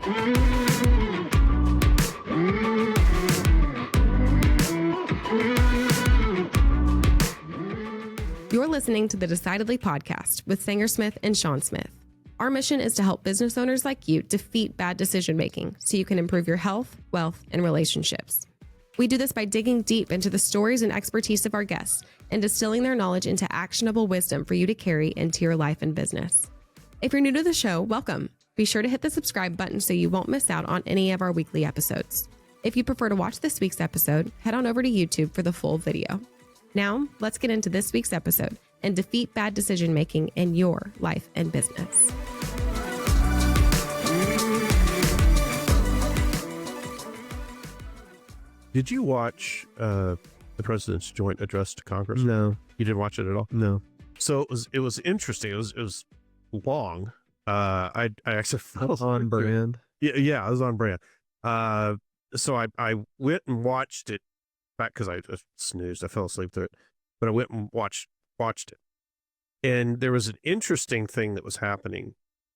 You're listening to the Decidedly podcast with Sanger Smith and Sean Smith. Our mission is to help business owners like you defeat bad decision-making so you can improve your health, wealth, and relationships. We do this by digging deep into the stories and expertise of our guests and distilling their knowledge into actionable wisdom for you to carry into your life and business. If you're new to the show, welcome. Be sure to hit the subscribe button so you won't miss out on any of our weekly episodes. If you prefer to watch this week's episode, head on over to YouTube for the full video. Now, let's get into this week's episode and defeat bad decision-making in your life and business. Did you watch the president's joint address to Congress? No. You didn't watch it at all? No. So it was interesting. It was long. I actually fell on brand. Yeah, I was on brand. So I went and watched it back because I snoozed. I fell asleep through it, but I went and watched it. And there was an interesting thing that was happening.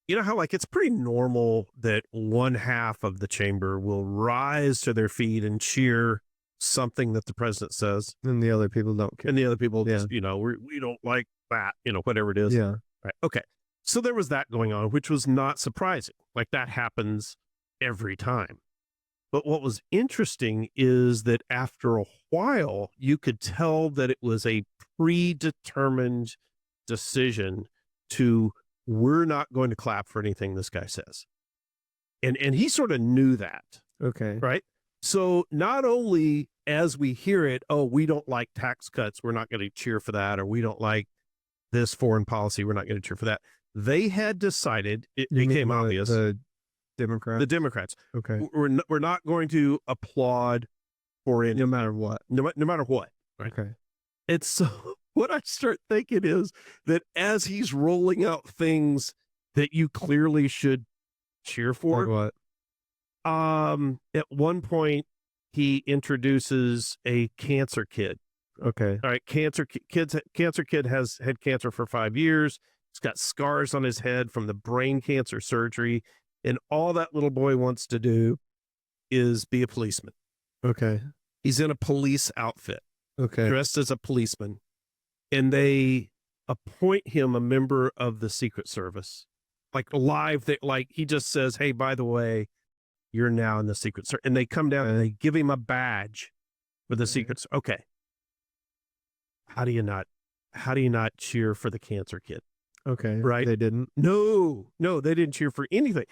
You know how it's pretty normal that one half of the chamber will rise to their feet and cheer something that the president says. And the other people don't care. And the other people, just, we don't like that, whatever it is. Yeah. Right. Okay. So there was that going on, which was not surprising. That happens every time. But what was interesting is that after a while, you could tell that it was a predetermined decision to, we're not going to clap for anything this guy says. And he sort of knew that. Okay. Right. So not only as we hear it, oh, we don't like tax cuts, we're not going to cheer for that, or we don't like this foreign policy, we're not going to cheer for that. They had decided, it became obvious. The Democrats. Okay. We're not going to applaud for it. No matter what. No matter what. Right? Okay. And so what I start thinking is that as he's rolling out things that you clearly should cheer for. Like what? At one point he introduces a cancer kid. Okay. All right. Cancer kid has had cancer for 5 years. He's got scars on his head from the brain cancer surgery. And all that little boy wants to do is be a policeman. Okay. He's in a police outfit. Okay. Dressed as a policeman. And they appoint him a member of the Secret Service. Live, he just says, hey, by the way, you're now in the Secret Service. And they come down and they give him a badge for the Secret Service. Okay. How do you not cheer for the cancer kid? Okay. Right. They didn't? No, they didn't cheer for anything.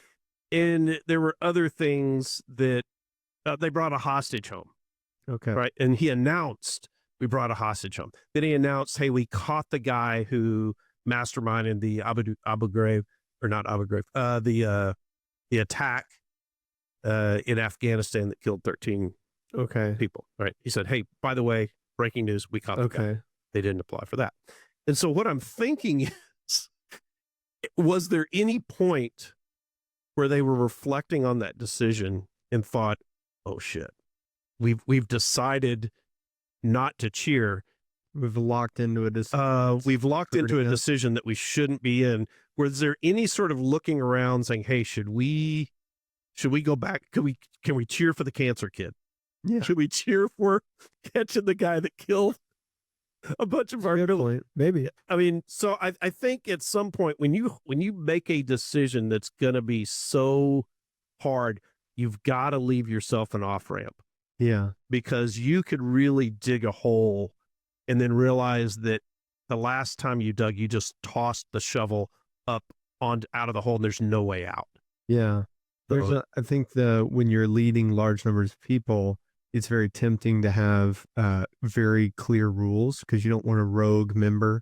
And there were other things that they brought a hostage home. Okay. Right. And he announced, we brought a hostage home. Then he announced, hey, we caught the guy who masterminded the Abu Ghraib, or not Abu Ghraib, the attack in Afghanistan that killed 13 people. Right. He said, hey, by the way, breaking news, we caught the guy. They didn't apply for that. And so what I'm thinking is, was there any point where they were reflecting on that decision and thought, oh shit, we've decided not to cheer. We've locked into a decision. A decision that we shouldn't be in. Was there any sort of looking around saying, hey, should we go back? Can we cheer for the cancer kid? Yeah. Should we cheer for catching the guy that killed a bunch of our point? Maybe. I mean, so I think at some point when you make a decision that's going to be so hard, you've got to leave yourself an off ramp. Yeah. Because you could really dig a hole and then realize that the last time you dug, you just tossed the shovel up out of the hole and there's no way out. Yeah. I think when you're leading large numbers of people, it's very tempting to have very clear rules because you don't want a rogue member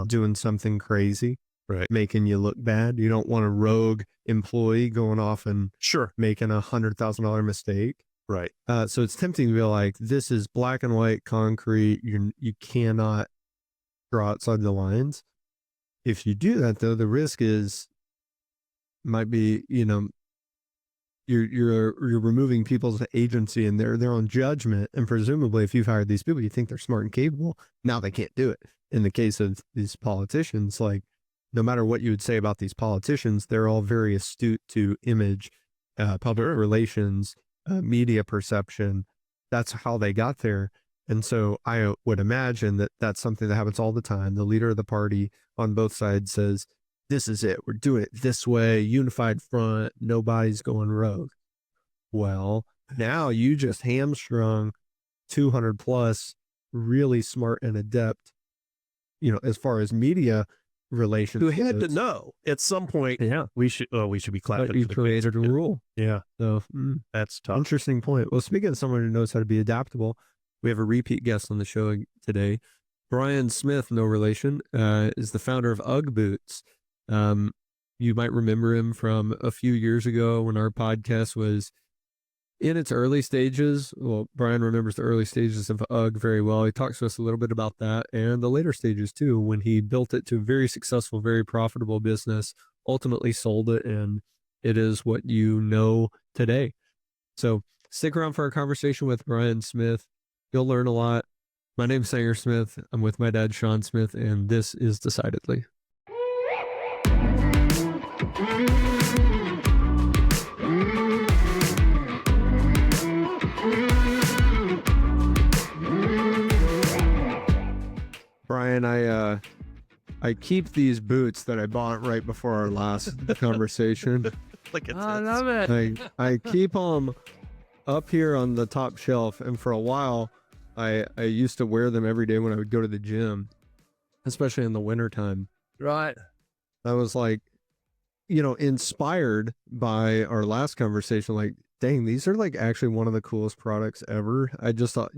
doing something crazy, right? Making you look bad. You don't want a rogue employee going off and making $100,000 mistake. Right. So it's tempting to be like, this is black and white concrete. You cannot draw outside the lines. If you do that, though, the risk might be, you're removing people's agency and their own judgment. And presumably, if you've hired these people, you think they're smart and capable. Now they can't do it. In the case of these politicians, no matter what you would say about these politicians, they're all very astute to image public relations, media perception. That's how they got there. And so I would imagine that that's something that happens all the time. The leader of the party on both sides says, this is it. We're doing it this way, unified front. Nobody's going rogue. Well, now you just hamstrung 200 plus really smart and adept, as far as media relations. Who had to know at some point, we should be clapping. You created a rule. Yeah. So that's tough. Interesting point. Well, speaking of someone who knows how to be adaptable, we have a repeat guest on the show today. Brian Smith, no relation, is the founder of UGG Boots. You might remember him from a few years ago when our podcast was in its early stages. Well, Brian remembers the early stages of UGG very well. He talks to us a little bit about that and the later stages too, when he built it to a very successful, very profitable business, ultimately sold it, and it is what you know today. So stick around for our conversation with Brian Smith. You'll learn a lot. My name's Sanger Smith. I'm with my dad, Sean Smith, and this is Decidedly. Brian, I keep these boots that I bought right before our last conversation. I love it. I keep them up here on the top shelf, and for a while, I used to wear them every day when I would go to the gym, especially in the wintertime. Right. I was like, inspired by our last conversation, like, dang, these are like actually one of the coolest products ever. I just thought,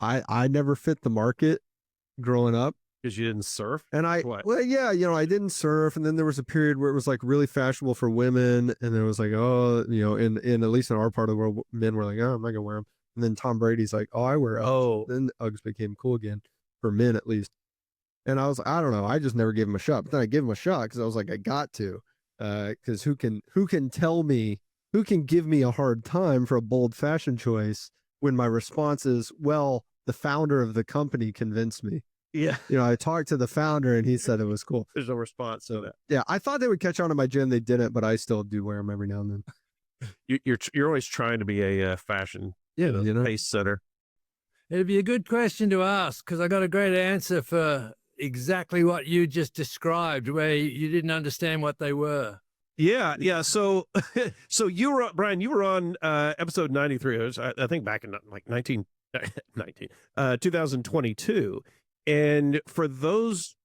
I never fit the market growing up. Because you didn't surf? And I didn't surf. And then there was a period where it was like really fashionable for women. And there was like, in at least in our part of the world, men were like, oh, I'm not going to wear them. And then Tom Brady's like, oh, I wear Uggs. Oh. Then Uggs became cool again, for men at least. And I was, I don't know, I just never gave him a shot. But then I gave him a shot because I was like, I got to. Because who can give me a hard time for a bold fashion choice when my response is, well, the founder of the company convinced me. Yeah. I talked to the founder and he said it was cool. There's no response to that. Yeah, I thought they would catch on in my gym. They didn't, but I still do wear them every now and then. You're always trying to be a fashion pace setter. It'd be a good question to ask because I got a great answer for exactly what you just described, where you didn't understand what they were. Yeah. So you were, Brian, you were on episode 93. I think back in like 2022. And for those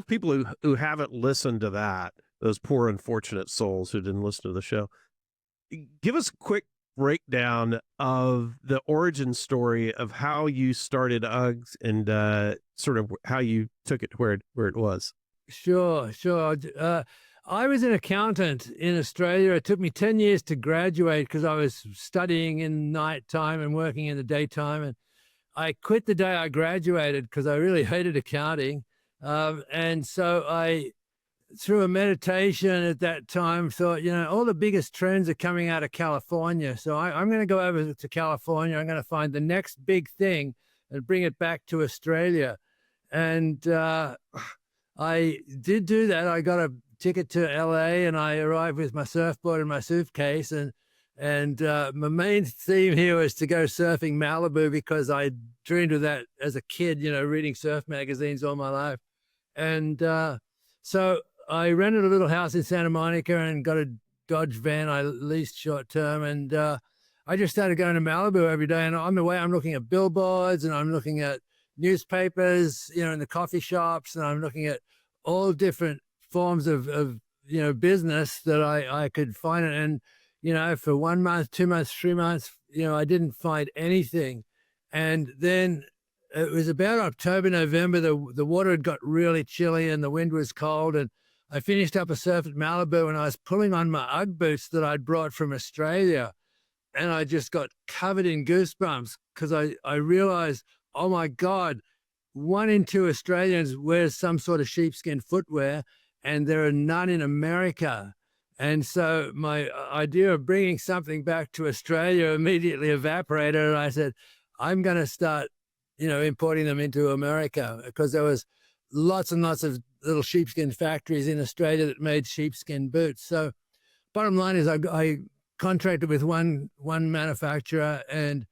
people who haven't listened to that, those poor unfortunate souls who didn't listen to the show, give us a quick breakdown of the origin story of how you started Uggs and sort of how you took it to where it was. Sure. I was an accountant in Australia. It took me 10 years to graduate because I was studying in nighttime and working in the daytime. And I quit the day I graduated because I really hated accounting. And so I, through a meditation at that time, thought, all the biggest trends are coming out of California. So I'm going to go over to California. I'm going to find the next big thing and bring it back to Australia. And I did do that. I got a ticket to LA and I arrived with my surfboard and my suitcase. And my main theme here was to go surfing Malibu because I dreamed of that as a kid, reading surf magazines all my life. And so I rented a little house in Santa Monica and got a Dodge van I leased short term. And I just started going to Malibu every day. And on the way, I'm looking at billboards and I'm looking at newspapers, in the coffee shops. And I'm looking at all different forms of business that I could find. And, for 1 month, 2 months, 3 months, I didn't find anything. And then it was about October, November, the water had got really chilly and the wind was cold. And I finished up a surf at Malibu and I was pulling on my UGG boots that I'd brought from Australia. And I just got covered in goosebumps because I realized, oh my God, 1 in 2 Australians wears some sort of sheepskin footwear and there are none in America. And so my idea of bringing something back to Australia immediately evaporated. And I said, I'm going to start, importing them into America because there was lots and lots of little sheepskin factories in Australia that made sheepskin boots. So bottom line is I contracted with one manufacturer and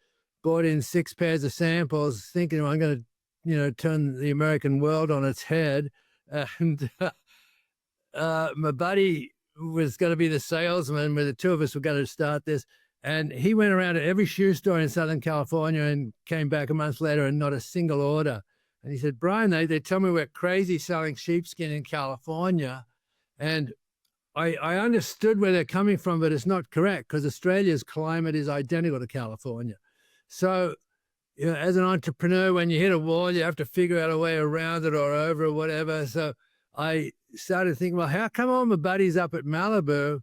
bought in 6 pairs of samples, thinking I'm going to, turn the American world on its head. And my buddy was going to be the salesman, where the two of us were going to start this. And he went around to every shoe store in Southern California and came back a month later and not a single order. And he said, Brian, they tell me we're crazy selling sheepskin in California. And I understood where they're coming from, but it's not correct, because Australia's climate is identical to California. So, as an entrepreneur, when you hit a wall, you have to figure out a way around it or over or whatever. So I started thinking, well, how come all my buddies up at Malibu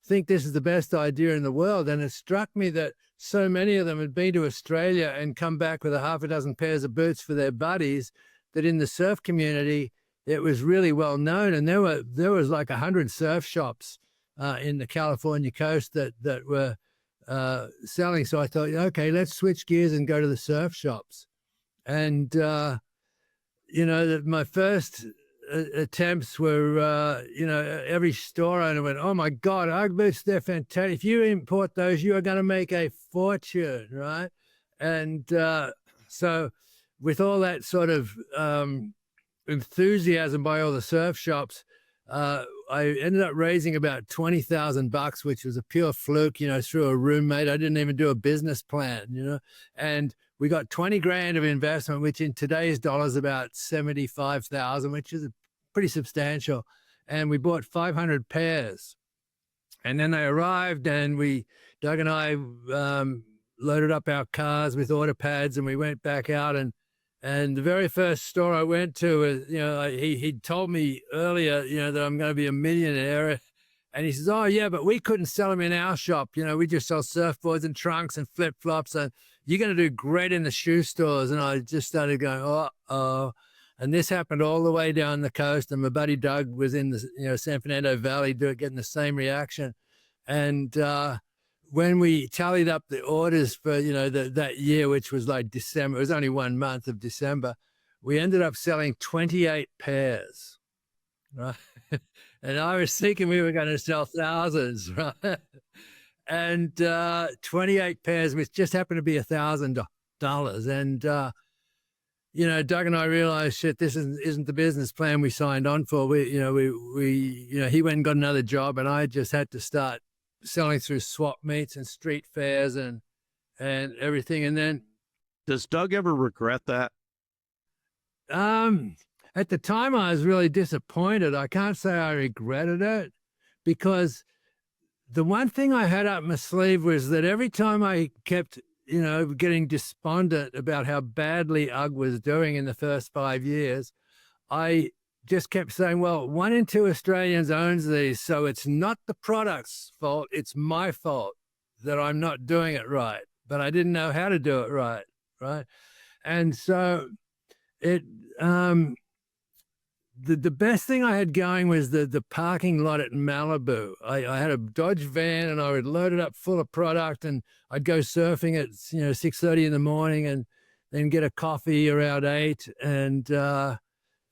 think this is the best idea in the world? And it struck me that so many of them had been to Australia and come back with a half a dozen pairs of boots for their buddies, that in the surf community, it was really well known. And there was like 100 surf shops in the California coast that were selling. So I thought, okay, let's switch gears and go to the surf shops. And, my first attempts were, every store owner went, oh my God, UGG boots, they're fantastic. If you import those, you are going to make a fortune, right? And so with all that sort of enthusiasm by all the surf shops, I ended up raising about $20,000, which was a pure fluke, through a roommate. I didn't even do a business plan, and we got 20 grand of investment, which in today's dollars about 75,000, which is pretty substantial. And we bought 500 pairs, and then they arrived, and Doug and I loaded up our cars with order pads, and we went back out. And the very first store I went to was, he'd told me earlier, that I'm going to be a millionaire. And he says, oh, yeah, but we couldn't sell them in our shop. We just sell surfboards and trunks and flip-flops. And you're going to do great in the shoe stores. And I just started going, uh-oh. And this happened all the way down the coast. And my buddy Doug was in the, San Fernando Valley getting the same reaction. And when we tallied up the orders for, that year, which was like December, it was only 1 month of December, we ended up selling 28 pairs, right? And I was thinking we were going to sell thousands, right? And 28 pairs, which just happened to be $1,000. And, Doug and I realized, shit, this isn't the business plan we signed on for. He went and got another job, and I just had to start selling through swap meets and street fairs and everything. And then, does Doug ever regret that? At the time I was really disappointed. I can't say I regretted it, because the one thing I had up my sleeve was that every time I kept, getting despondent about how badly UGG was doing in the first 5 years, I just kept saying, well, 1 in 2 Australians owns these, so it's not the product's fault, it's my fault that I'm not doing it right. But I didn't know how to do it right. And so the best thing I had going was the parking lot at Malibu. I had a Dodge van, and I would load it up full of product, and I'd go surfing at 6:30 in the morning, and then get a coffee around 8, and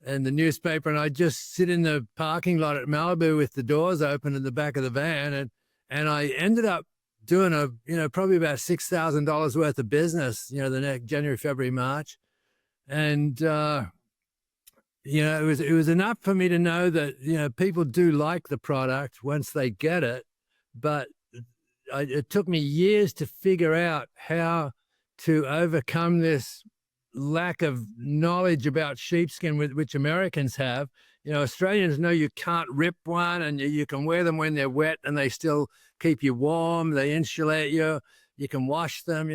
the newspaper, and I'd just sit in the parking lot at Malibu with the doors open in the back of the van, and I ended up doing probably about $6,000 worth of business, the next January, February, March, and it was enough for me to know that people do like the product once they get it, but it took me years to figure out how to overcome this lack of knowledge about sheepskin, which Americans have. Australians know you can't rip one, and you can wear them when they're wet and they still keep you warm. They insulate you. You can wash them.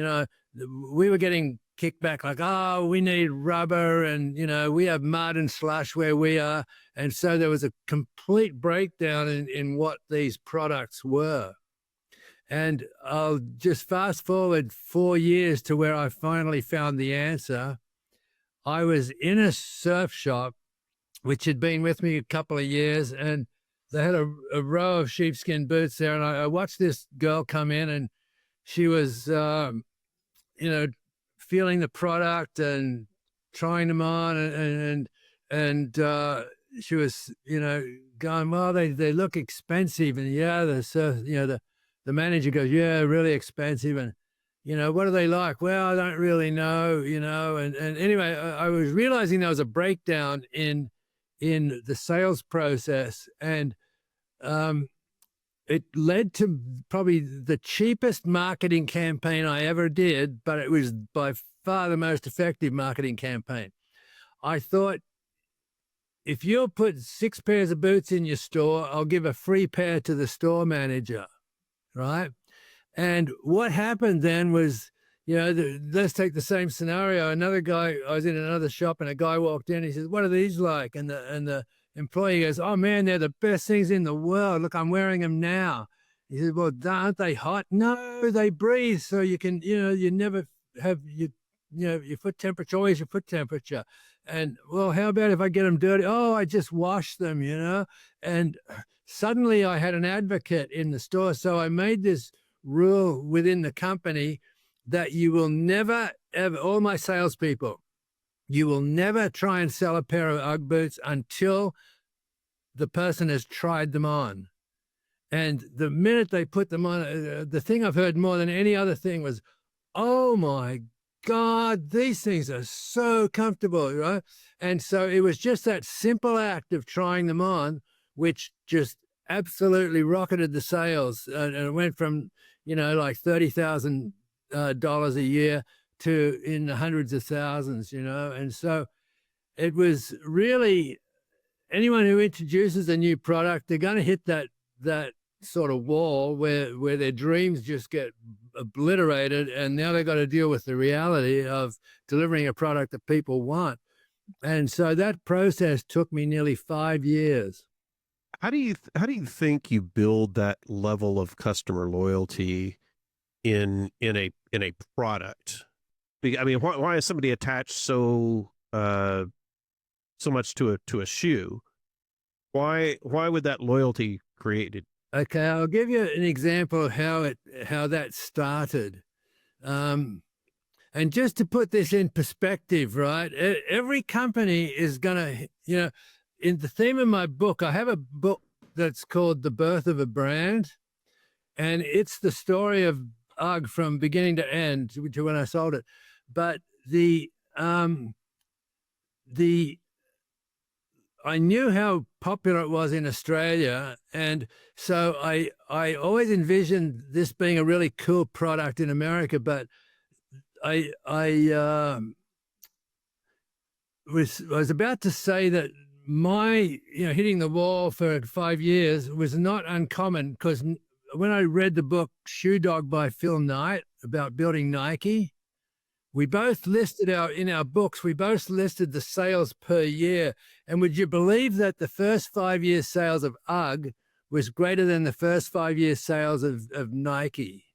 We were getting kickback like, oh, we need rubber, and we have mud and slush where we are. And so there was a complete breakdown in what these products were. And I'll just fast forward 4 years to where I finally found the answer. I was in a surf shop, which had been with me a couple of years, and they had a row of sheepskin boots there. And I watched this girl come in, and she was, feeling the product and trying them on, and she was, going, well, they look expensive, and the the manager goes, yeah, really expensive. And, what are they like? Well, I don't really know, and anyway, I was realizing there was a breakdown in the sales process, and it led to probably the cheapest marketing campaign I ever did, but it was by far the most effective marketing campaign. I thought, if you'll put 6 pairs of boots in your store, I'll give a free pair to the store manager, right? And what happened then was, let's take the same scenario. Another guy, I was in another shop and a guy walked in. He says, what are these like? And the employee goes, oh man, they're the best things in the world. Look, I'm wearing them now. He says, well, aren't they hot? No, they breathe. So you can, you never have your foot temperature, always your foot temperature. And well, how about if I get them dirty? Oh, I just wash them, and suddenly I had an advocate in the store. So I made this rule within the company that you will never, ever, all my salespeople, you will never try and sell a pair of UGG boots until the person has tried them on. And the minute they put them on, the thing I've heard more than any other thing was, oh my God, these things are so comfortable, right? And so it was just that simple act of trying them on, which just absolutely rocketed the sales. And it went from, like $30,000 a year to in the hundreds of thousands, And so it was really, anyone who introduces a new product, they're going to hit that sort of wall where their dreams just get obliterated, and now they've got to deal with the reality of delivering a product that people want. And so that process took me nearly 5 years. How do you think you build that level of customer loyalty in a product? I mean, why is somebody attached so much to a shoe? Why would that loyalty created? Okay, I'll give you an example of how that started. And just to put this in perspective, right? Every company is going to, in the theme of my book, I have a book that's called The Birth of a Brand. And it's the story of UGG from beginning to end to when I sold it. But I knew how popular it was in Australia, and so I always envisioned this being a really cool product in America. But I was about to say that my hitting the wall for 5 years was not uncommon, because when I read the book Shoe Dog by Phil Knight about building Nike, we both listed in our books, we both listed the sales per year. And would you believe that the first 5 years sales of UGG was greater than the first 5 years sales of Nike?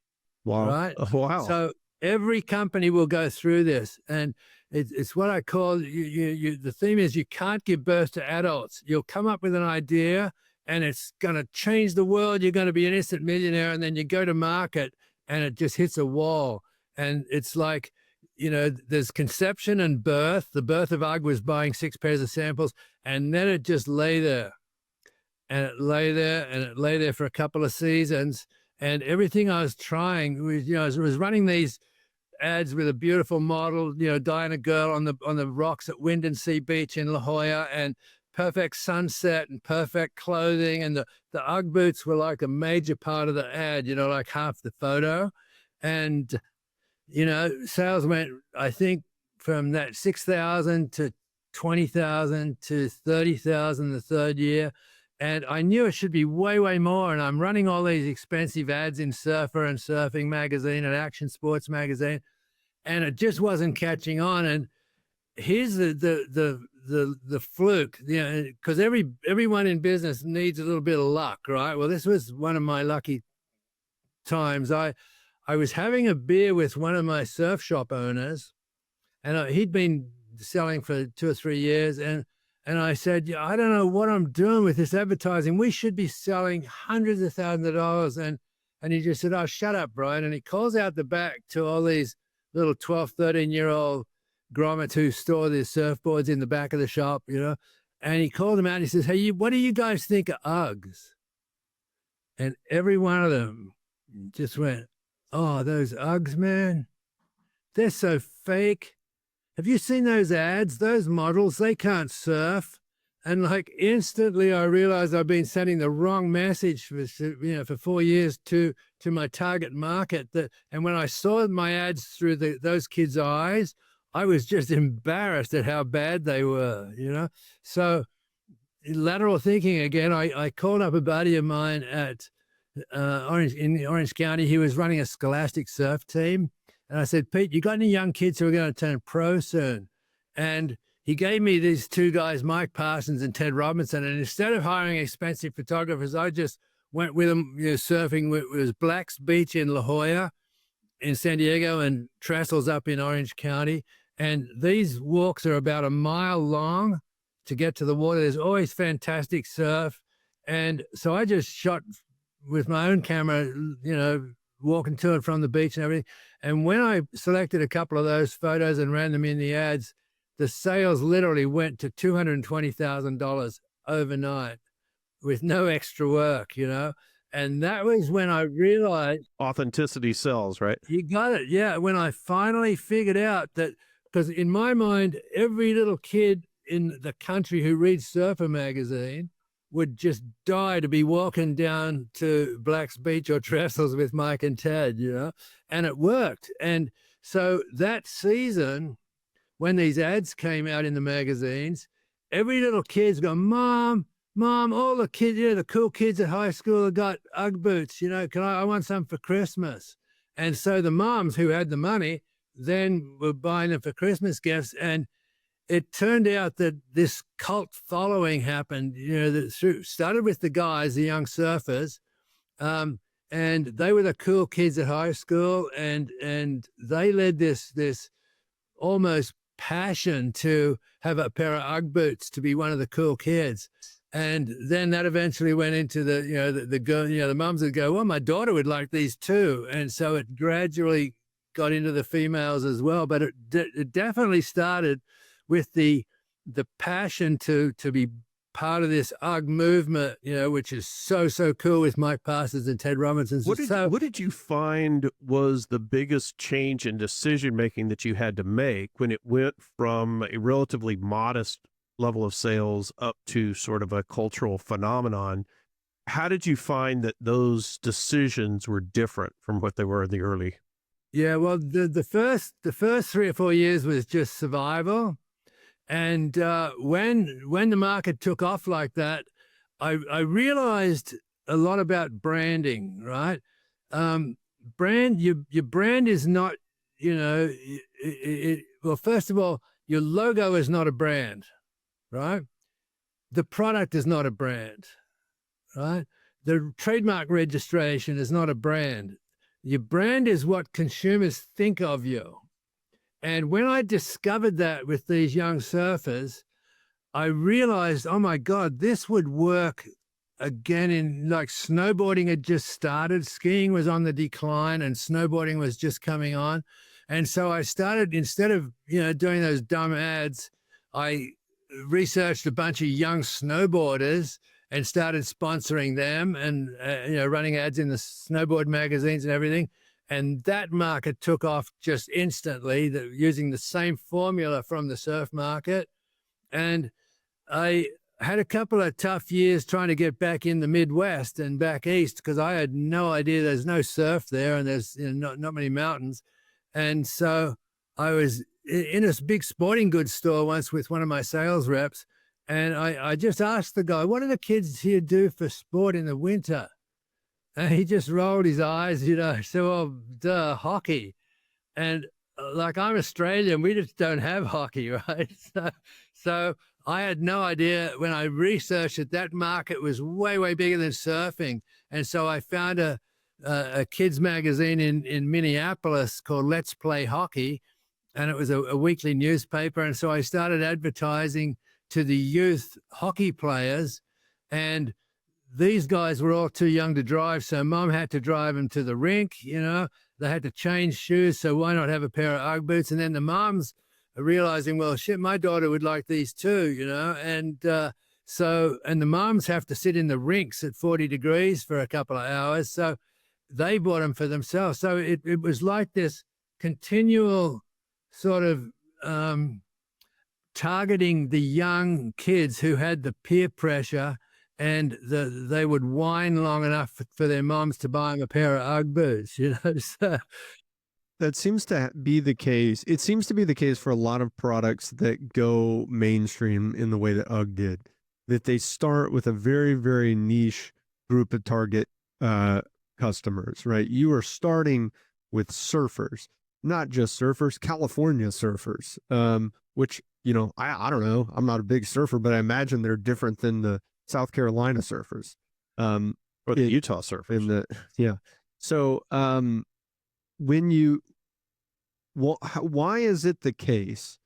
Wow. Right? Wow. So every company will go through this. And it's what I call, the theme is you can't give birth to adults. You'll come up with an idea and it's going to change the world. You're going to be an instant millionaire. And then you go to market and it just hits a wall. And it's like, there's conception and birth. The birth of UGG was buying 6 pairs of samples, and then it just lay there. And it lay there, and it lay there for a couple of seasons. And everything I was trying was, I was running these ads with a beautiful model, Diana girl on the rocks at Wind and Sea Beach in La Jolla, and perfect sunset and perfect clothing. And the UGG boots were like a major part of the ad, like half the photo. And sales went, I think, from that 6,000 to 20,000 to 30,000 the third year. And I knew it should be way, way more. And I'm running all these expensive ads in Surfer and Surfing Magazine and Action Sports Magazine, and it just wasn't catching on. And here's the fluke, because everyone in business needs a little bit of luck, right? Well, this was one of my lucky times. I was having a beer with one of my surf shop owners, and he'd been selling for 2 or 3 years. And I said, I don't know what I'm doing with this advertising. We should be selling hundreds of thousands of dollars. And he just said, oh, shut up, Brian. And he calls out the back to all these little 12, 13-year-old grommets who store their surfboards in the back of the shop, and he called them out and he says, hey, what do you guys think of UGGs? And every one of them just went, oh, those Uggs, man, they're so fake. Have you seen those ads? Those models, they can't surf. And like instantly I realized I've been sending the wrong message for 4 years to my target market. And when I saw my ads through those kids' eyes, I was just embarrassed at how bad they were, So lateral thinking again, I called up a buddy of mine at Orange County. He was running a scholastic surf team. And I said, Pete, you got any young kids who are going to turn pro soon? And he gave me these two guys, Mike Parsons and Ted Robinson. And instead of hiring expensive photographers, I just went with them, surfing. It was Black's Beach in La Jolla in San Diego and Trestles up in Orange County. And these walks are about a mile long to get to the water. There's always fantastic surf. And so I just shot with my own camera, walking to and from the beach and everything. And when I selected a couple of those photos and ran them in the ads, the sales literally went to $220,000 overnight with no extra work, And that was when I realized authenticity sells, right? You got it. Yeah. When I finally figured out that, because in my mind, every little kid in the country who reads Surfer magazine would just die to be walking down to Black's Beach or Trestles with Mike and Ted, and it worked. And so that season, when these ads came out in the magazines, every little kid's going, Mom, all the kids, the cool kids at high school have got Ugg boots, I want some for Christmas. And so the moms who had the money then were buying them for Christmas gifts. And it turned out that this cult following happened, that started with the guys, the young surfers, and they were the cool kids at high school, and they led this almost passion to have a pair of Ugg boots to be one of the cool kids. And then that eventually went into the girl, the moms would go, well, my daughter would like these too. And so it gradually got into the females as well. But it definitely started with the passion to be part of this Ugg movement, which is so cool with Mike Parsons and Ted Robinson. What did you find was the biggest change in decision making that you had to make when it went from a relatively modest level of sales up to sort of a cultural phenomenon? How did you find that those decisions were different from what they were in the early? Yeah, well, the first 3 or 4 years was just survival. And when the market took off like that, I realized a lot about branding, right? Your brand is not, well, first of all, your logo is not a brand, right? The product is not a brand, right? The trademark registration is not a brand. Your brand is what consumers think of you. And when I discovered that with these young surfers, I realized, oh my God, this would work again in like snowboarding had just started. Skiing was on the decline and snowboarding was just coming on. And so I started, instead of, doing those dumb ads, I researched a bunch of young snowboarders and started sponsoring them and, running ads in the snowboard magazines and everything. And that market took off just instantly, using the same formula from the surf market. And I had a couple of tough years trying to get back in the Midwest and back east because I had no idea there's no surf there and there's not many mountains. And so I was in a big sporting goods store once with one of my sales reps. And I just asked the guy, what do the kids here do for sport in the winter? And he just rolled his eyes, so, well, duh, hockey. And like, I'm Australian, we just don't have hockey, right? So I had no idea. When I researched it, that market was way, way bigger than surfing. And so I found a kids magazine in Minneapolis called Let's Play Hockey. And it was a weekly newspaper. And so I started advertising to the youth hockey players, and these guys were all too young to drive, so Mom had to drive them to the rink. They had to change shoes, so why not have a pair of Ugg boots? And then the moms are realizing, well, shit, my daughter would like these too, and the moms have to sit in the rinks at 40 degrees for a couple of hours. So they bought them for themselves. So it was like this continual sort of targeting the young kids who had the peer pressure, and they would whine long enough for their moms to buy them a pair of UGG boots, So That seems to be the case. It seems to be the case for a lot of products that go mainstream in the way that UGG did, that they start with a very, very niche group of target customers, right? You are starting with surfers, not just surfers, California surfers, which, I don't know. I'm not a big surfer, but I imagine they're different than the South Carolina surfers. Or the Utah surfers. Yeah. So why is it the case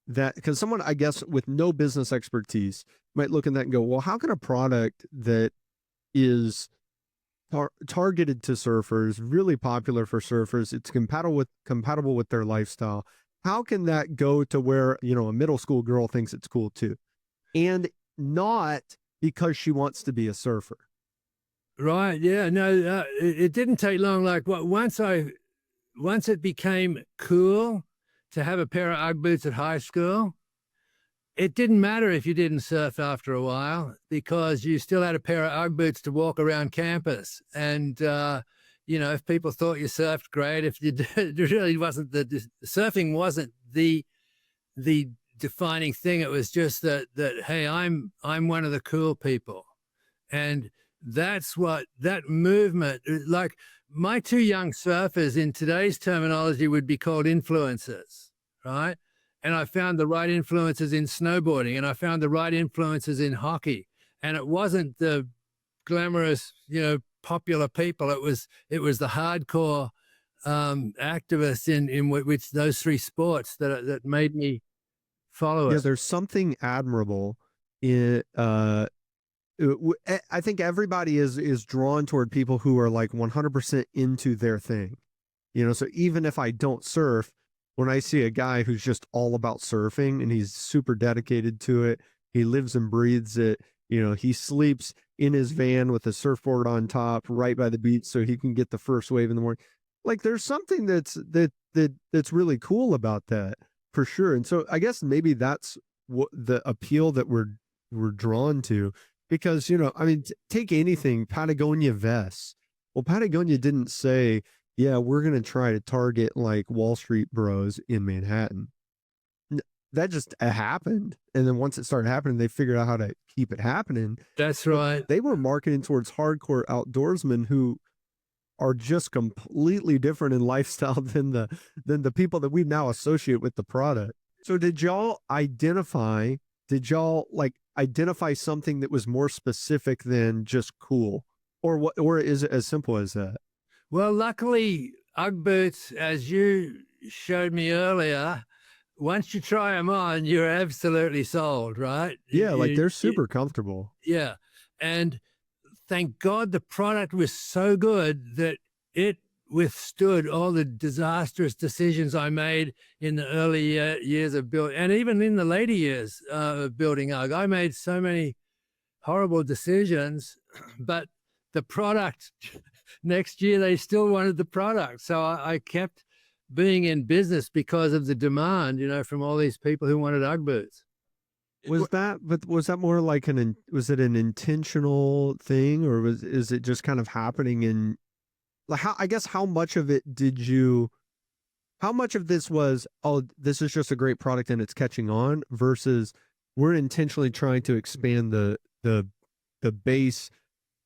that, because someone, I guess, with no business expertise might look at that and go, well, how can a product that is targeted to surfers, really popular for surfers, it's compatible with their lifestyle, how can that go to where, a middle school girl thinks it's cool too? And not because she wants to be a surfer. Right. Yeah. No, it didn't take long. Like once it became cool to have a pair of UGG boots at high school, it didn't matter if you didn't surf after a while, because you still had a pair of UGG boots to walk around campus. And, if people thought you surfed, great. If you did, it really wasn't surfing wasn't the defining thing. It was just that, hey, I'm one of the cool people. And that's what that movement, like my two young surfers in today's terminology would be called influencers, right? And I found the right influences in snowboarding, and I found the right influences in hockey. And it wasn't the glamorous, popular people. It was the hardcore activists in which those three sports that made me follow it. Yeah, there's something admirable in I think everybody is drawn toward people who are like 100% into their thing. So even if I don't surf, when I see a guy who's just all about surfing and he's super dedicated to it, he lives and breathes it, he sleeps in his van with a surfboard on top right by the beach so he can get the first wave in the morning. Like there's something that's really cool about that, for sure. And so I guess maybe that's what the appeal that we're drawn to, because, take anything, Patagonia vests. Well, Patagonia didn't say, yeah, we're going to try to target like Wall Street bros in Manhattan. That just happened. And then once it started happening, they figured out how to keep it happening. That's right. They were marketing towards hardcore outdoorsmen who are just completely different in lifestyle than the people that we now associate with the product. So did y'all identify something that was more specific than just cool? Or is it as simple as that? Well, luckily, UGG boots, as you showed me earlier, once you try them on, you're absolutely sold, right? Yeah, they're super comfortable. Yeah. And thank God the product was so good that it withstood all the disastrous decisions I made in the early years of building, and even in the later years of building UGG. I made so many horrible decisions, but the product, next year they still wanted the product. So I kept being in business because of the demand, from all these people who wanted UGG boots. Was that more like was it an intentional thing, or is it just kind of happening in, like, how much of it how much of this was, oh, this is just a great product and it's catching on, versus we're intentionally trying to expand the base.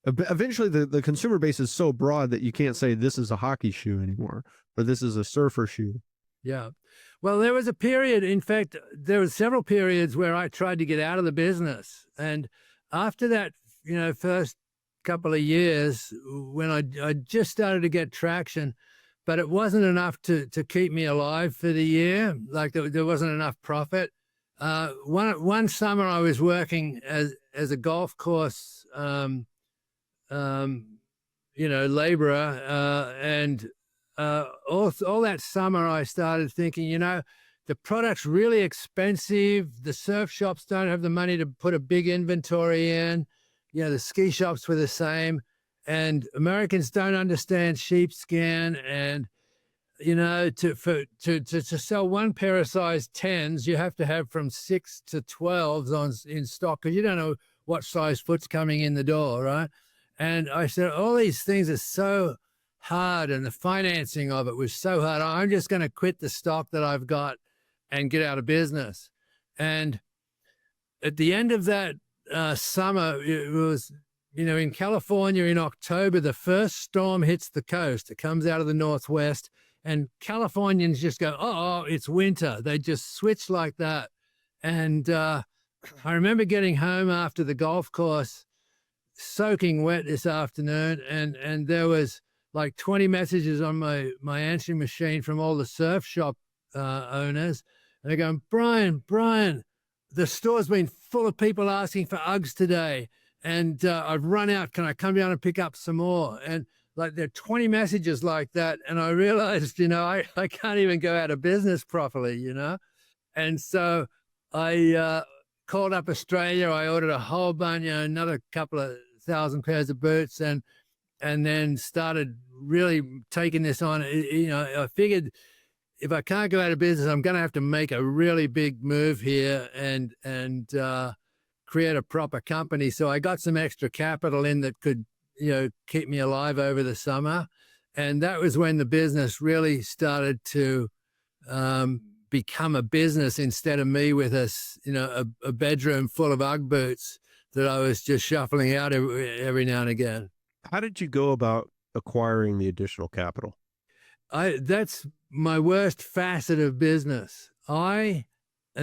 Eventually the consumer base is so broad that you can't say this is a hockey shoe anymore, or this is a surfer shoe. Yeah. Well, there was a period, in fact, there were several periods where I tried to get out of the business. And after that, first couple of years, when I just started to get traction, but it wasn't enough to keep me alive for the year. Like there wasn't enough profit. One summer I was working as a golf course, laborer, and all that summer I started thinking, the product's really expensive. The surf shops don't have the money to put a big inventory in. The ski shops were the same. And Americans don't understand sheepskin. And, you know, to sell one pair of size 10s, you have to have from 6 to 12s in stock, because you don't know what size foot's coming in the door, right? And I said, all these things are so hard, and the financing of it was so hard. I'm just going to quit the stock that I've got and get out of business. And at the end of that summer, it was, you know, in California in October, the first storm hits the coast. It comes out of the Northwest, and Californians just go, oh, it's winter. They just switch like that. And I remember getting home after the golf course, soaking wet this afternoon, and there was like 20 messages on my answering machine from all the surf shop owners. And they're going, Brian, the store's been full of people asking for Uggs today, and I've run out. Can I come down and pick up some more? And like, there are 20 messages like that. And I realized, you know, I can't even go out of business properly, you know? And so I called up Australia. I ordered a whole bunch, you know, another couple of 1,000 pairs of boots, and then started really taking this on. You know, I figured if I can't go out of business, I'm going to have to make a really big move here and create a proper company. So I got some extra capital in that could, you know, keep me alive over the summer. And that was when the business really started to become a business, instead of me with a bedroom full of Ugg boots that I was just shuffling out every now and again. How did you go about acquiring the additional capital? That's my worst facet of business. And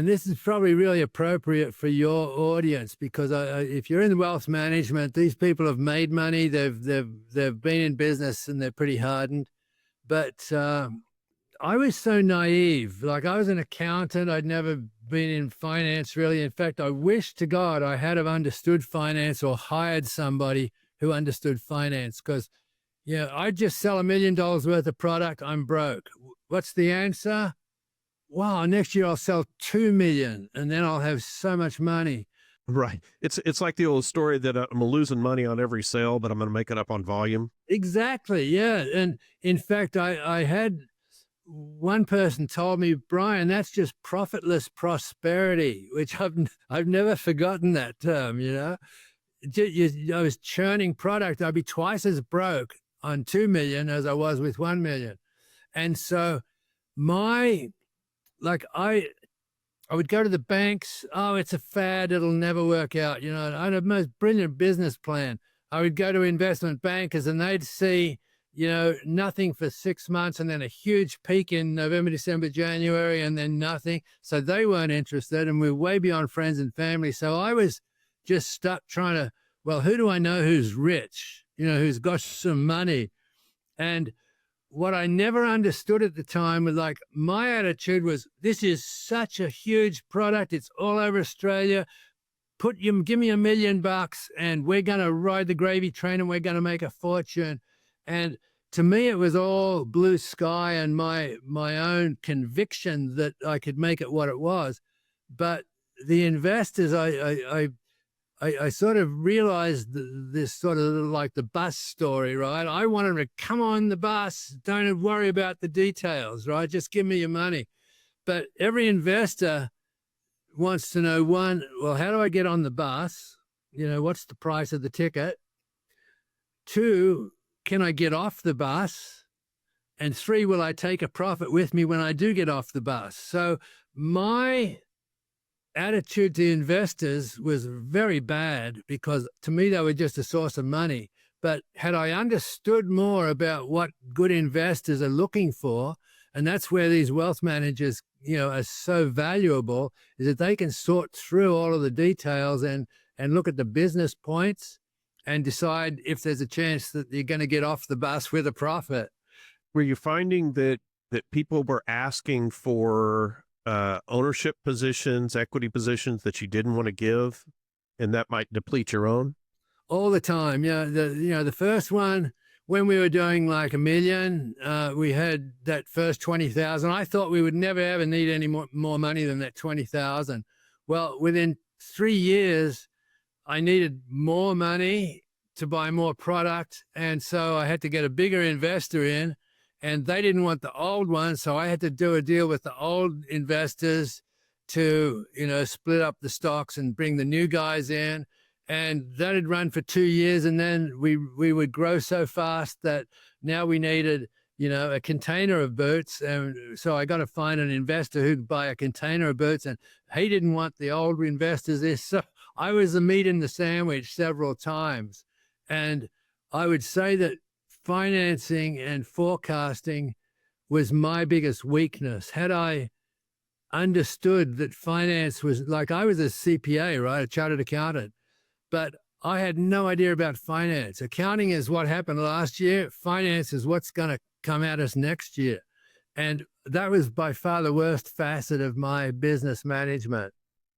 this is probably really appropriate for your audience, because if you're in wealth management, these people have made money, they've been in business, and they're pretty hardened. But I was so naive. Like, I was an accountant. I'd never been in finance, really. In fact, I wish to God I had have understood finance or hired somebody who understood finance, because, you know, I'd just sell $1 million worth of product. I'm broke. What's the answer? Wow, next year I'll sell 2 million, and then I'll have so much money. Right. It's like the old story that I'm losing money on every sale, but I'm going to make it up on volume. Exactly. Yeah. And in fact, I had one person told me, Brian, that's just profitless prosperity, which I've never forgotten that term, you know. I was churning product. I'd be twice as broke on 2 million as I was with 1 million. And so I would go to the banks. Oh, it's a fad. It'll never work out. You know, I had the most brilliant business plan. I would go to investment bankers, and they'd see, you know, nothing for 6 months, and then a huge peak in November, December, January, and then nothing. So they weren't interested, and we were way beyond friends and family. So I was just stuck trying to, well, who do I know who's rich, you know, who's got some money? And what I never understood at the time was, like, my attitude was, this is such a huge product. It's all over Australia. Give me $1 million and we're going to ride the gravy train and we're going to make a fortune. And to me, it was all blue sky and my own conviction that I could make it what it was. But the investors, I sort of realized this sort of like the bus story, right? I wanted to come on the bus. Don't worry about the details, right? Just give me your money. But every investor wants to know, one, well, how do I get on the bus? You know, what's the price of the ticket? Two, can I get off the bus? And three, will I take a profit with me when I do get off the bus? So my attitude to investors was very bad, because to me, they were just a source of money. But had I understood more about what good investors are looking for, and that's where these wealth managers, you know, are so valuable, is that they can sort through all of the details and look at the business points and decide if there's a chance that you're going to get off the bus with a profit. Were you finding that people were asking for ownership positions, equity positions that you didn't want to give, and that might deplete your own? All the time. Yeah. The first one, when we were doing like $1 million, we had that first 20,000. I thought we would never ever need any more money than that 20,000. Well, within 3 years, I needed more money to buy more product. And so I had to get a bigger investor in, and they didn't want the old one. So I had to do a deal with the old investors to, split up the stocks and bring the new guys in. And that had run for 2 years. And then we would grow so fast that now we needed, a container of boots. And so I got to find an investor who'd buy a container of boots, and he didn't want the old investors there. So I was the meat in the sandwich several times. And I would say that financing and forecasting was my biggest weakness. Had I understood that finance was like, I was a CPA, right? A chartered accountant, but I had no idea about finance. Accounting is what happened last year. Finance is what's going to come at us next year. And that was by far the worst facet of my business management.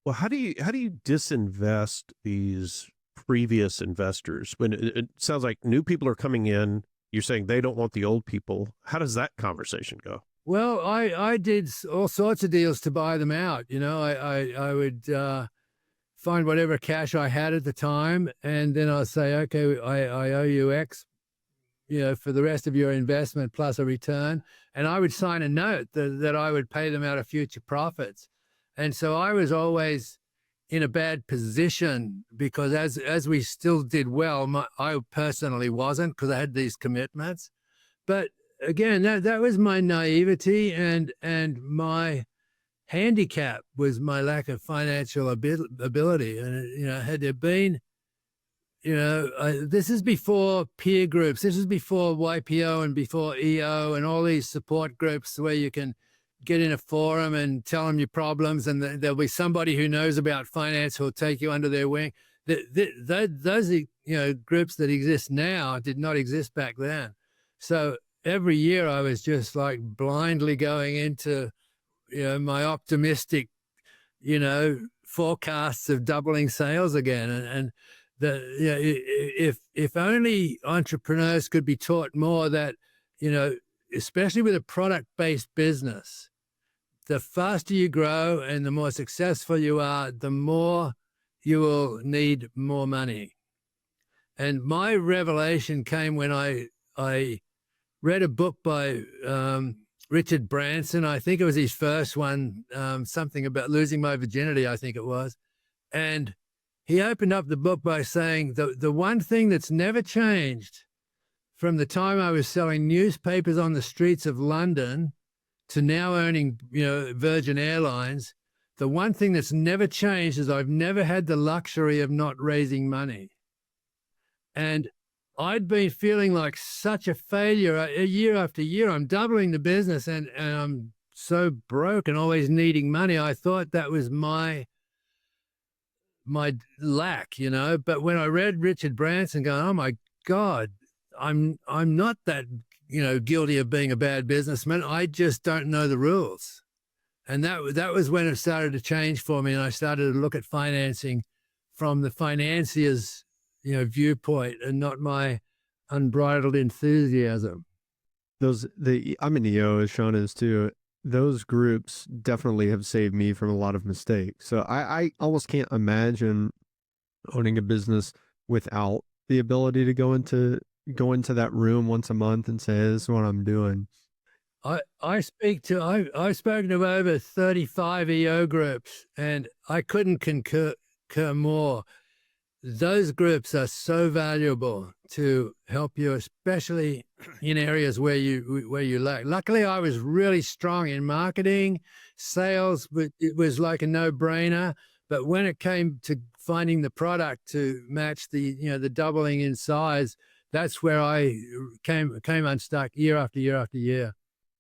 Well, how do you disinvest these previous investors when it sounds like new people are coming in? You're saying they don't want the old people. How does that conversation go? Well, I did all sorts of deals to buy them out. I would find whatever cash I had at the time, and then I'll say, okay, I owe you X, for the rest of your investment plus a return. And I would sign a note that I would pay them out of future profits. And so I was always in a bad position because as we still did well, I personally wasn't, because I had these commitments. But again, that was my naivety, and my handicap was my lack of financial ability. And, had there been, this is before peer groups. This is before YPO and before EO and all these support groups where you can get in a forum and tell them your problems, and there'll be somebody who knows about finance who'll take you under their wing. Those groups that exist now did not exist back then. So every year I was just like blindly going into, my optimistic, forecasts of doubling sales again. And if only entrepreneurs could be taught more that, especially with a product-based business, the faster you grow and the more successful you are, the more you will need more money. And my revelation came when I read a book by Richard Branson. I think it was his first one, something about losing my virginity, I think it was. And he opened up the book by saying the one thing that's never changed from the time I was selling newspapers on the streets of London to now owning, Virgin Airlines, the one thing that's never changed is I've never had the luxury of not raising money. And I'd been feeling like such a failure year after year. I'm doubling the business and I'm so broke and always needing money. I thought that was my lack, But when I read Richard Branson going, oh my God, I'm not that, guilty of being a bad businessman. I just don't know the rules. And that was when it started to change for me. And I started to look at financing from the financier's, viewpoint and not my unbridled enthusiasm. I'm an EO, as Sean is too. Those groups definitely have saved me from a lot of mistakes. So I almost can't imagine owning a business without the ability to go into that room once a month and say, this is what I'm doing. I've spoken to over 35 EO groups, and I couldn't concur more. Those groups are so valuable to help you, especially in areas where you lack. Luckily, I was really strong in marketing, sales. It was like a no-brainer. But when it came to finding the product to match the doubling in size, that's where I came unstuck year after year after year.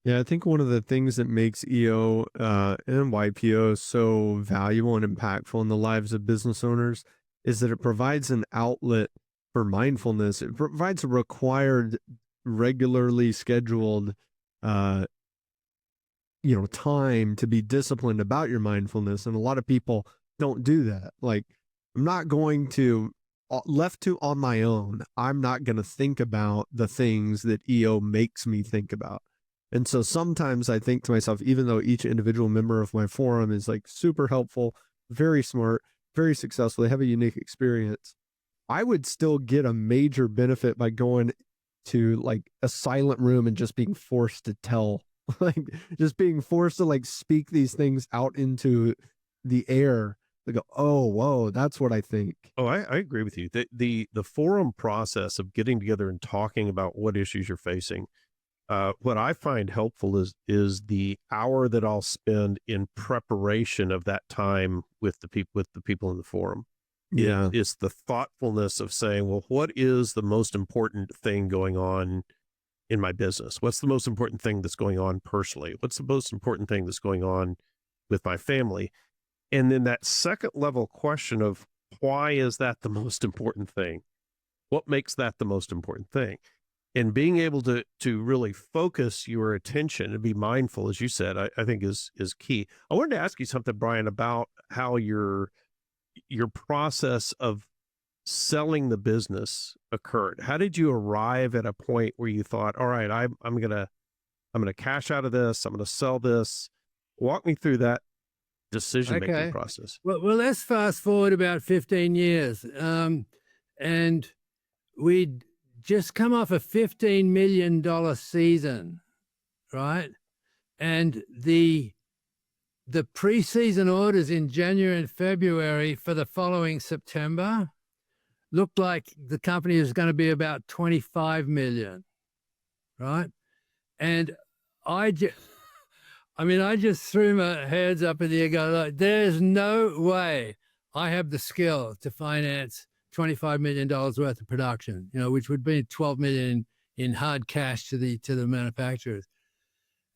Yeah, I think one of the things that makes EO and YPO so valuable and impactful in the lives of business owners is that it provides an outlet for mindfulness. It provides a required, regularly scheduled, time to be disciplined about your mindfulness. And a lot of people don't do that. Like, I'm not going to, left to on my own, I'm not going to think about the things that EO makes me think about. And so sometimes I think to myself, even though each individual member of my forum is like super helpful, very smart, very successful, they have a unique experience, I would still get a major benefit by going to like a silent room and just being forced to tell, like just being forced to like speak these things out into the air. They go, oh, whoa, that's what I think. Oh, I agree with you. The forum process of getting together and talking about what issues you're facing, what I find helpful is the hour that I'll spend in preparation of that time with the people in the forum. Yeah. It's the thoughtfulness of saying, well, what is the most important thing going on in my business? What's the most important thing that's going on personally? What's the most important thing that's going on with my family? And then that second level question of why is that the most important thing? What makes that the most important thing? And being able to really focus your attention and be mindful, as you said, I think is key. I wanted to ask you something, Brian, about how your process of selling the business occurred. How did you arrive at a point where you thought, all right, I'm gonna cash out of this, I'm gonna sell this? Walk me through that decision-making process. Well, let's fast forward about 15 years. And we'd just come off a $15 million season, right? And the preseason orders in January and February for the following September looked like the company was going to be about 25 million, right? And I just threw my hands up in the air, go, like, there's no way I have the skill to finance $25 million worth of production, which would be 12 million in hard cash to the manufacturers.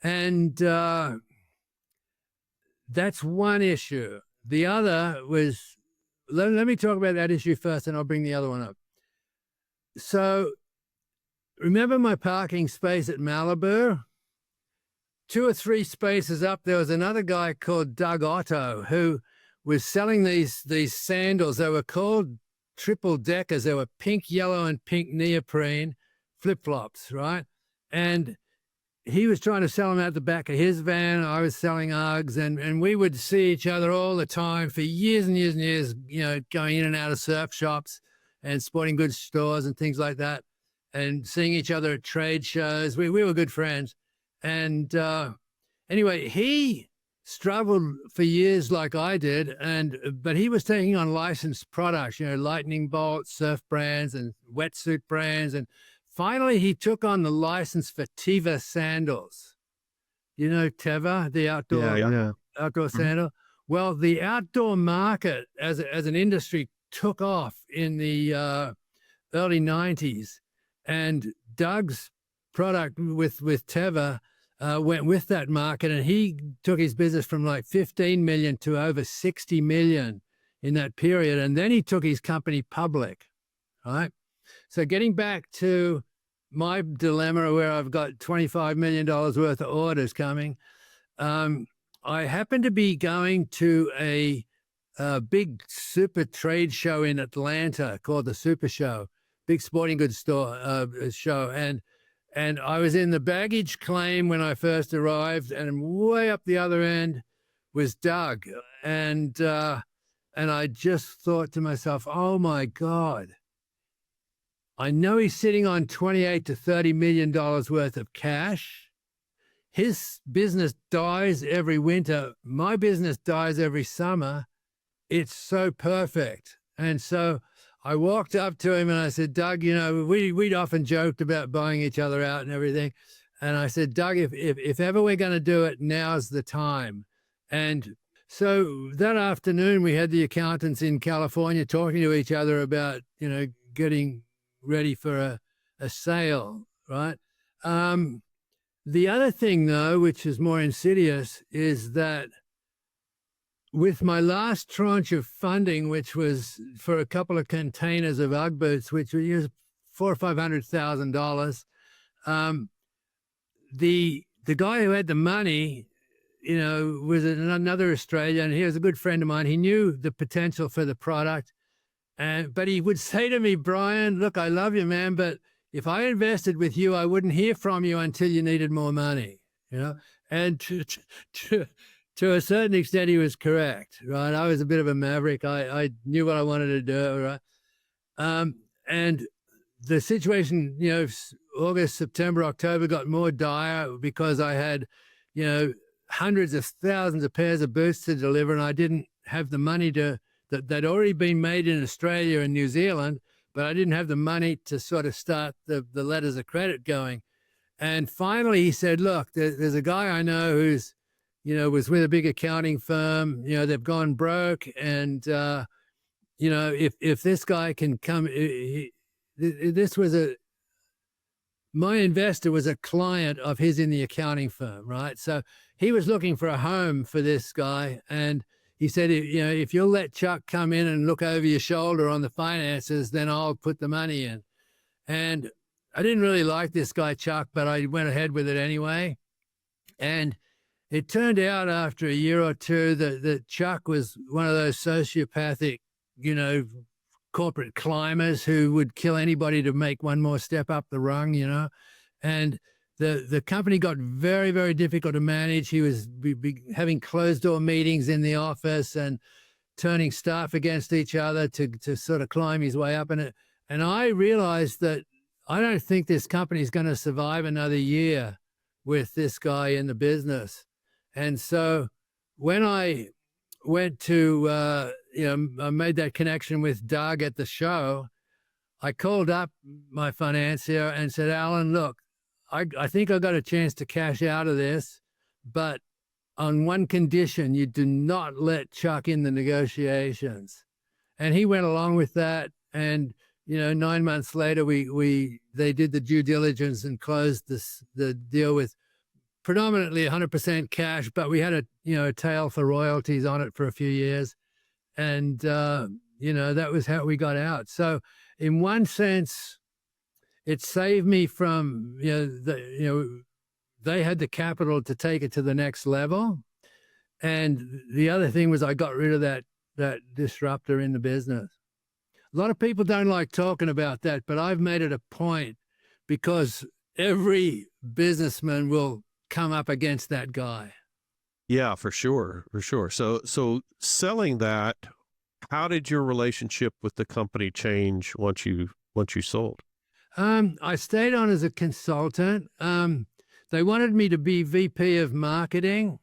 And that's one issue. The other was, let me talk about that issue first, and I'll bring the other one up. So remember my parking space at Malibu? 2 or 3 spaces up, there was another guy called Doug Otto who was selling these sandals. They were called triple deckers. They were pink, yellow, and pink neoprene flip-flops, right? And he was trying to sell them out the back of his van. I was selling Uggs, and we would see each other all the time for years and years and years, going in and out of surf shops and sporting goods stores and things like that, and seeing each other at trade shows. We were good friends. And anyway, he struggled for years like I did, but he was taking on licensed products, lightning bolts, surf brands and wetsuit brands. And finally, he took on the license for Teva sandals. Teva, the outdoor sandal? Well, the outdoor market as an industry took off in the early 90s. And Doug's product with Teva went with that market, and he took his business from like 15 million to over 60 million in that period. And then he took his company public, right? So getting back to my dilemma where I've got $25 million worth of orders coming, I happened to be going to a big super trade show in Atlanta called the Super Show, big sporting goods store show. And I was in the baggage claim when I first arrived, and way up the other end was Doug. And I just thought to myself, oh my God, I know he's sitting on 28 to $30 million worth of cash. His business dies every winter. My business dies every summer. It's so perfect. And so I walked up to him and I said, Doug, we'd often joked about buying each other out and everything. And I said, Doug, if ever we're going to do it, now's the time. And so that afternoon, we had the accountants in California talking to each other about, getting ready for a sale, right? The other thing, though, which is more insidious, is that with my last tranche of funding, which was for a couple of containers of Ugg boots, which were $400,000 or $500,000, the guy who had the money, was another Australian. He was a good friend of mine. He knew the potential for the product, but he would say to me, Brian, look, I love you, man, but if I invested with you, I wouldn't hear from you until you needed more money. And to a certain extent, he was correct, right? I was a bit of a maverick. I knew what I wanted to do, right? And the situation, August, September, October got more dire because I had, hundreds of thousands of pairs of boots to deliver, and I didn't have the money they'd already been made in Australia and New Zealand, but I didn't have the money to sort of start the letters of credit going. And finally he said, look, there's a guy I know who's, was with a big accounting firm, they've gone broke. And, if this guy can come, my investor was a client of his in the accounting firm, right? So he was looking for a home for this guy. And he said, if you'll let Chuck come in and look over your shoulder on the finances, then I'll put the money in. And I didn't really like this guy, Chuck, but I went ahead with it anyway. And it turned out after a year or two that Chuck was one of those sociopathic, corporate climbers who would kill anybody to make one more step up the rung, and the company got very, very difficult to manage. He was having closed door meetings in the office and turning staff against each other to sort of climb his way up. And I realized that I don't think this company is going to survive another year with this guy in the business. And so when I went to, I made that connection with Doug at the show, I called up my financier and said, Alan, look, I think I got a chance to cash out of this, but on one condition, you do not let Chuck in the negotiations. And he went along with that. And, 9 months later, they did the due diligence and closed the deal with predominantly 100% cash, but we had a tail for royalties on it for a few years. And, that was how we got out. So in one sense, it saved me from, they had the capital to take it to the next level. And the other thing was I got rid of that disruptor in the business. A lot of people don't like talking about that, but I've made it a point because every businessman will come up against that guy. Yeah, for sure. So selling that, how did your relationship with the company change once you sold? I stayed on as a consultant. They wanted me to be VP of marketing,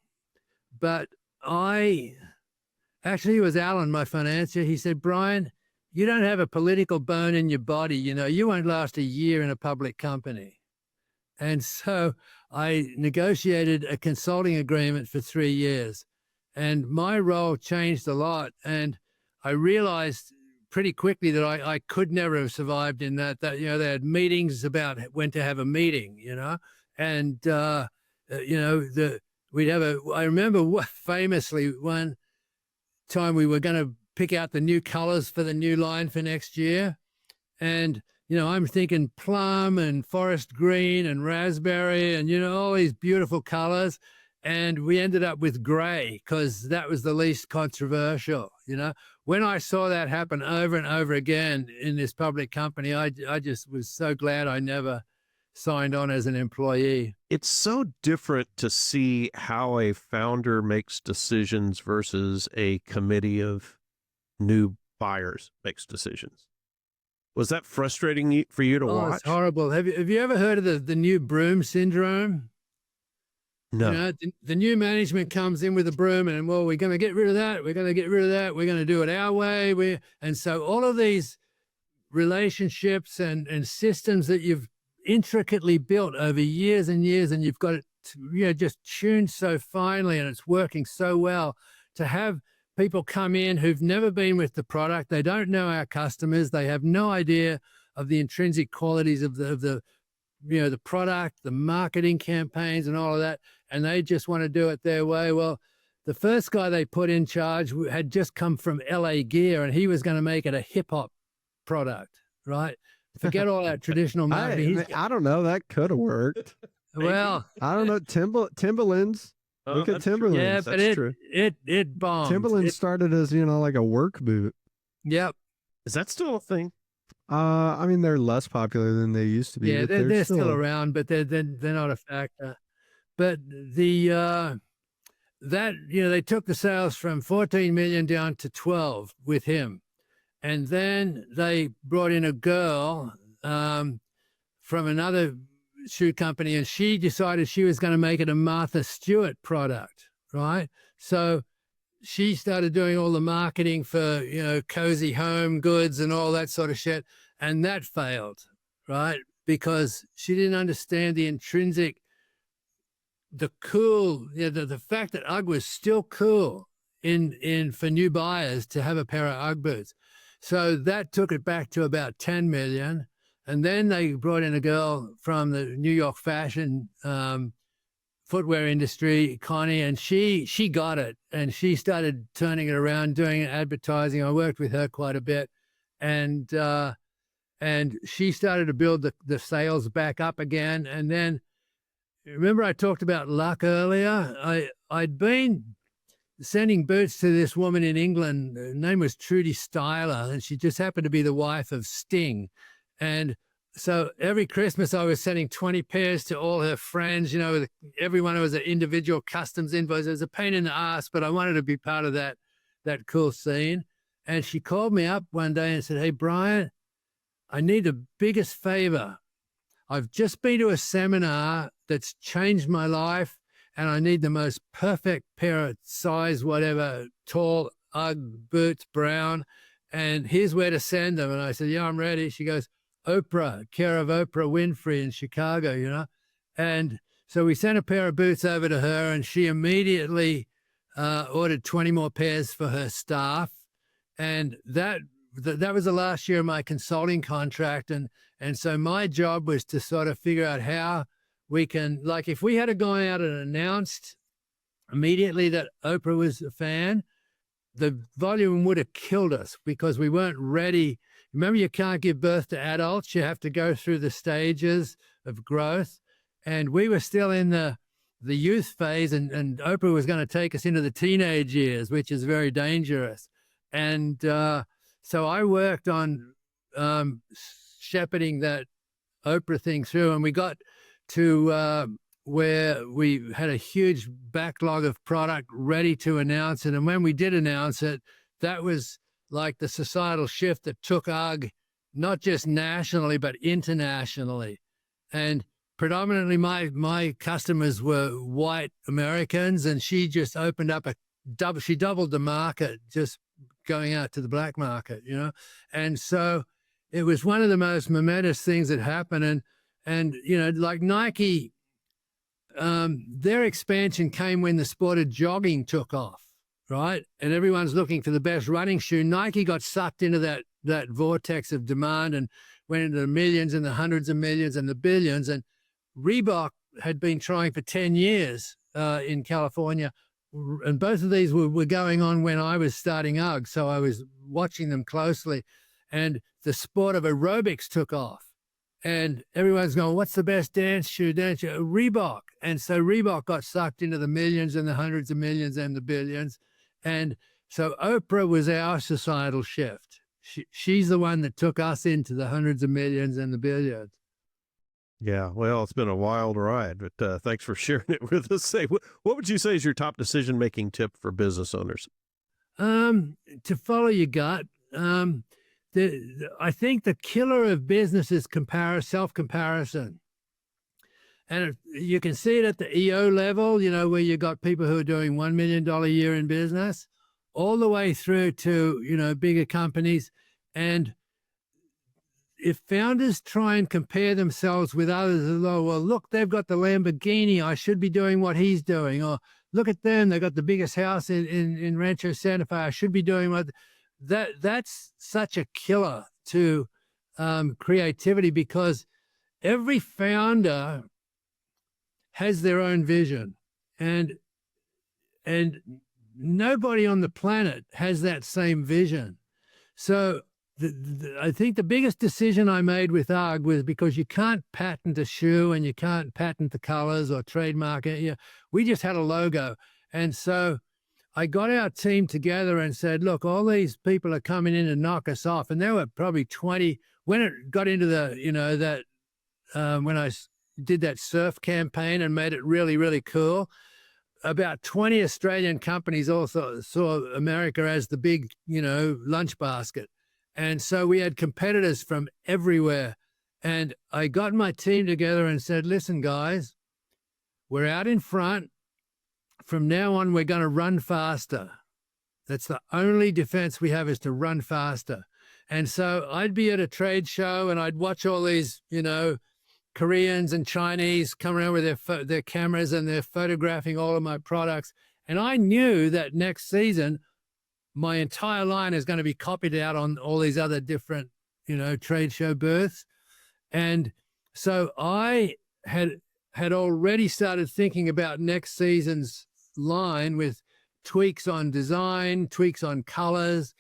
but it was Alan, my financier. He said, Brian, you don't have a political bone in your body. You won't last a year in a public company. And so I negotiated a consulting agreement for 3 years, and my role changed a lot. And I realized pretty quickly that I could never have survived in that, they had meetings about when to have a meeting, and, I remember famously one time we were going to pick out the new colors for the new line for next year. And, I'm thinking plum and forest green and raspberry and, all these beautiful colors. And we ended up with gray because that was the least controversial. When I saw that happen over and over again in this public company, I just was so glad I never signed on as an employee. It's so different to see how a founder makes decisions versus a committee of new buyers makes decisions. Was that frustrating for you to watch? It's horrible. Have you ever heard of the new Broom syndrome? No. The new management comes in with a broom and, well, we're going to get rid of that. We're going to get rid of that. We're going to do it our way. And so all of these relationships and systems that you've intricately built over years and years, and you've got it just tuned so finely and it's working so well, to have people come in who've never been with the product. They don't know our customers. They have no idea of the intrinsic qualities of the product, the marketing campaigns and all of that. And they just want to do it their way. Well, the first guy they put in charge had just come from LA Gear, and he was going to make it a hip hop product, right? Forget all that traditional marketing. I don't know. That could have worked. Well, I don't know. Timberlands. Look at Timberlands. Yeah, but it bombed. Timberlands started as, like a work boot. Yep. Is that still a thing? I mean, they're less popular than they used to be. Yeah, they're still around, but they're not a factor. But they took the sales from 14 million down to 12 with him. And then they brought in a girl from another shoe company, and she decided she was going to make it a Martha Stewart product, right? So she started doing all the marketing for, cozy home goods and all that sort of shit. And that failed, right? Because she didn't understand the intrinsic, the fact that UGG was still cool in for new buyers to have a pair of UGG boots. So that took it back to about 10 million. And then they brought in a girl from the New York fashion footwear industry, Connie, and she got it, and she started turning it around, doing advertising. I worked with her quite a bit, and she started to build the sales back up again. And then, remember I talked about luck earlier? I'd been sending boots to this woman in England. Her name was Trudy Styler, and she just happened to be the wife of Sting. And so every Christmas I was sending 20 pairs to all her friends, everyone was an individual customs invoice. It was a pain in the ass, but I wanted to be part of that cool scene. And she called me up one day and said, "Hey, Brian, I need the biggest favor. I've just been to a seminar that's changed my life, and I need the most perfect pair of size, whatever, tall UGG boots, brown, and here's where to send them." And I said, "Yeah, I'm ready." She goes, "Oprah, care of Oprah Winfrey in Chicago, And so we sent a pair of boots over to her, and she immediately ordered 20 more pairs for her staff. And that was the last year of my consulting contract. And so my job was to sort of figure out how we can, like, if we had gone out and announced immediately that Oprah was a fan, the volume would have killed us because we weren't ready. Remember, you can't give birth to adults. You have to go through the stages of growth. And we were still in the youth phase, and Oprah was going to take us into the teenage years, which is very dangerous. And so I worked on shepherding that Oprah thing through, and we got to where we had a huge backlog of product ready to announce it. And when we did announce it, that was like the societal shift that took UGG, not just nationally, but internationally. And predominantly my customers were white Americans, and she just opened up she doubled the market just going out to the black market, And so it was one of the most momentous things that happened. And like Nike, their expansion came when the sport of jogging took off, right? And everyone's looking for the best running shoe. Nike got sucked into that vortex of demand and went into the millions and the hundreds of millions and the billions. And Reebok had been trying for 10 years in California. And both of these were going on when I was starting UGG. So I was watching them closely. And the sport of aerobics took off. And everyone's going, "What's the best dance shoe? Reebok." And so Reebok got sucked into the millions and the hundreds of millions and the billions. And so Oprah was our societal shift. She's the one that took us into the hundreds of millions and the billions. Yeah, well, it's been a wild ride, but thanks for sharing it with us. Say, what would you say is your top decision-making tip for business owners? To follow your gut. I think the killer of business is self-comparison. And you can see it at the EO level, where you got people who are doing $1 million a year in business, all the way through to, bigger companies. And if founders try and compare themselves with others, well, look, they've got the Lamborghini, I should be doing what he's doing. Or look at them, they've got the biggest house in Rancho Santa Fe, I should be doing what... That's such a killer to creativity, because every founder has their own vision, and nobody on the planet has that same vision. So I think the biggest decision I made with UGG was because you can't patent a shoe and you can't patent the colors or trademark it. We just had a logo. And so I got our team together and said, "Look, all these people are coming in to knock us off." And there were probably 20 when it got into when I did that surf campaign and made it really, really cool. About 20 Australian companies also saw America as the big, lunch basket. And so we had competitors from everywhere. And I got my team together and said, listen, guys, we're out in front. From now on, we're going to run faster. That's the only defense we have, is to run faster. And so I'd be at a trade show and I'd watch all these, Koreans and Chinese come around with their cameras and they're photographing all of my products. And I knew that next season, my entire line is going to be copied out on all these other different, trade show booths. And so I had already started thinking about next season's line with tweaks on design, tweaks on colors,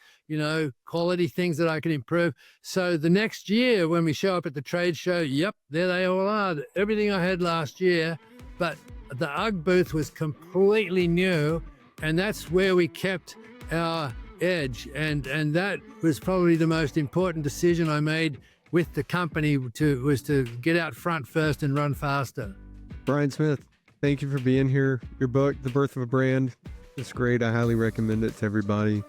quality things that I could improve. So the next year when we show up at the trade show, yep, there they all are. Everything I had last year, but the UGG booth was completely new, and that's where we kept our edge. And that was probably the most important decision I made with the company was to get out front first and run faster. Brian Smith, thank you for being here. Your book, The Birth of a Brand, it's great. I highly recommend it to everybody.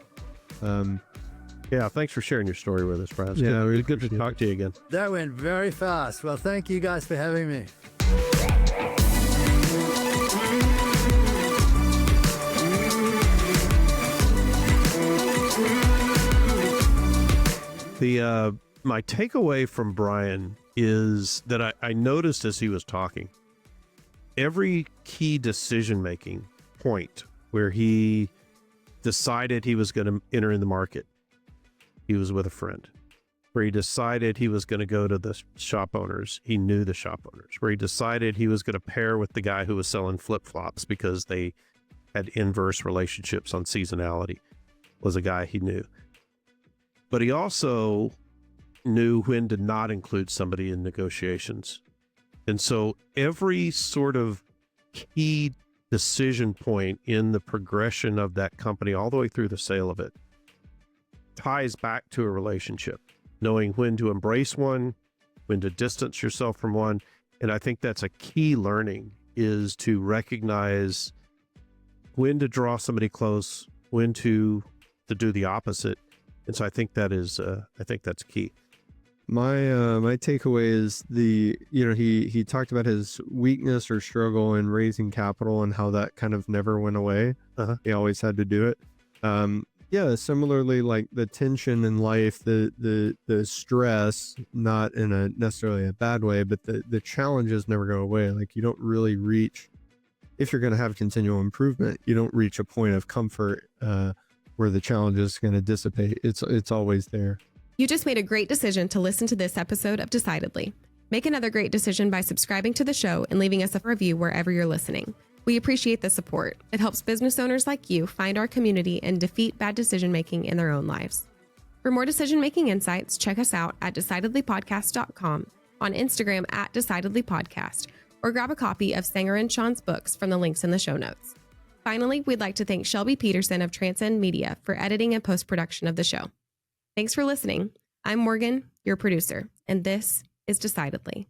Yeah, thanks for sharing your story with us, Brian. Yeah, really good to talk to you again. That went very fast. Well, thank you guys for having me. My takeaway from Brian is that I noticed as he was talking, every key decision-making point where he decided he was going to enter in the market, he was with a friend. Where he decided he was going to go to the shop owners, he knew the shop owners. Where he decided he was going to pair with the guy who was selling flip-flops because they had inverse relationships on seasonality, was a guy he knew. But he also knew when to not include somebody in negotiations. And so every sort of key decision point in the progression of that company, all the way through the sale of it, ties back to a relationship, knowing when to embrace one, when to distance yourself from one. And I think that's a key learning, is to recognize when to draw somebody close, when to do the opposite. And so I think that is, I think that's key. My takeaway is he talked about his weakness or struggle in raising capital and how that kind of never went away. He always had to do it. Similarly, like the tension in life, the stress, not in a necessarily a bad way, but the challenges never go away. Like you don't really reach, if you're going to have continual improvement, you don't reach a point of comfort where the challenge is going to dissipate. It's always there. You just made a great decision to listen to this episode of Decidedly. Make another great decision by subscribing to the show and leaving us a review wherever you're listening. We appreciate the support. It helps business owners like you find our community and defeat bad decision-making in their own lives. For more decision-making insights, check us out at decidedlypodcast.com, on Instagram at decidedlypodcast, or grab a copy of Sanger and Sean's books from the links in the show notes. Finally, we'd like to thank Shelby Peterson of Transcend Media for editing and post-production of the show. Thanks for listening. I'm Morgan, your producer, and this is Decidedly.